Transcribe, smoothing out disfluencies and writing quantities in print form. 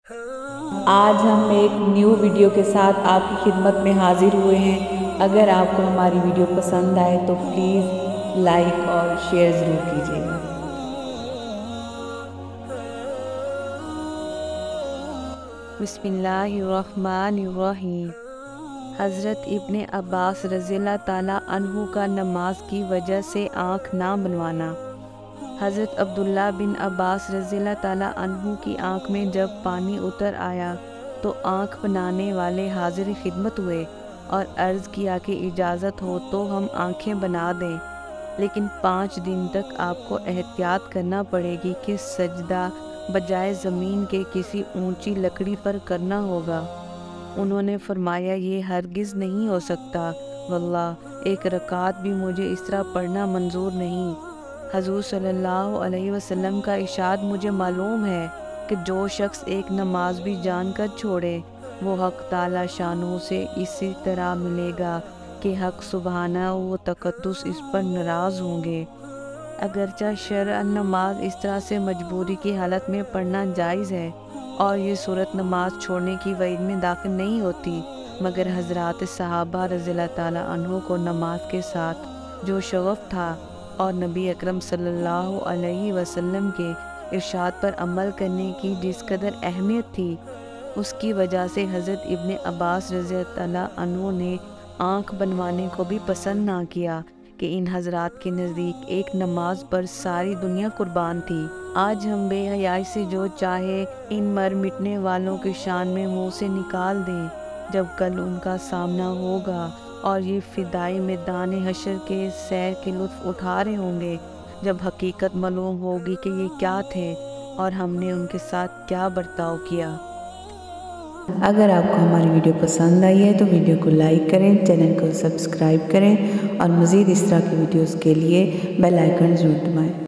آج ہم ایک نیو ویڈیو کے ساتھ آپ کی خدمت میں حاضر ہوئے ہیں۔ اگر آپ کو ہماری ویڈیو پسند آئے تو پلیز لائک اور شیئر ضرور کیجیے گا۔ بسم اللہ الرحمن الرحیم۔ حضرت ابن عباس رضی اللہ تعالیٰ عنہ کا نماز کی وجہ سے آنکھ نہ بنوانا۔ حضرت عبداللہ بن عباس رضی اللہ تعالیٰ عنہ کی آنکھ میں جب پانی اتر آیا تو آنکھ بنانے والے حاضر خدمت ہوئے اور عرض کیا کہ اجازت ہو تو ہم آنکھیں بنا دیں، لیکن 5 دن تک آپ کو احتیاط کرنا پڑے گی کہ سجدہ بجائے زمین کے کسی اونچی لکڑی پر کرنا ہوگا۔ انہوں نے فرمایا یہ ہرگز نہیں ہو سکتا، واللہ 1 رکعت بھی مجھے اس طرح پڑھنا منظور نہیں۔ حضور صلی اللہ علیہ وسلم کا ارشاد مجھے معلوم ہے کہ جو شخص ایک نماز بھی جان کر چھوڑے وہ حق تعالی شانہ سے اسی طرح ملے گا کہ حق سبحانہ و تقدس اس پر ناراض ہوں گے۔ اگرچہ شرعاً نماز اس طرح سے مجبوری کی حالت میں پڑھنا جائز ہے اور یہ صورت نماز چھوڑنے کی وعید میں داخل نہیں ہوتی، مگر حضرات صحابہ رضی اللہ تعالیٰ عنہ کو نماز کے ساتھ جو شغف تھا اور نبی اکرم صلی اللہ علیہ وسلم کے ارشاد پر عمل کرنے کی جس قدر اہمیت تھی، اس کی وجہ سے حضرت ابن عباس رضی اللہ تعالیٰ عنہ نے آنکھ بنوانے کو بھی پسند نہ کیا کہ ان حضرات کے نزدیک ایک نماز پر ساری دنیا قربان تھی۔ آج ہم بے حیائی سے جو چاہے ان مر مٹنے والوں کی شان میں منہ سے نکال دیں، جب کل ان کا سامنا ہوگا اور یہ فدائی میدان حشر کے سیر کے لطف اٹھا رہے ہوں گے، جب حقیقت معلوم ہوگی کہ یہ کیا تھے اور ہم نے ان کے ساتھ کیا برتاؤ کیا۔ اگر آپ کو ہماری ویڈیو پسند آئی ہے تو ویڈیو کو لائک کریں، چینل کو سبسکرائب کریں اور مزید اس طرح کی ویڈیوز کے لیے بیل آئیکن ضرور دبائیں۔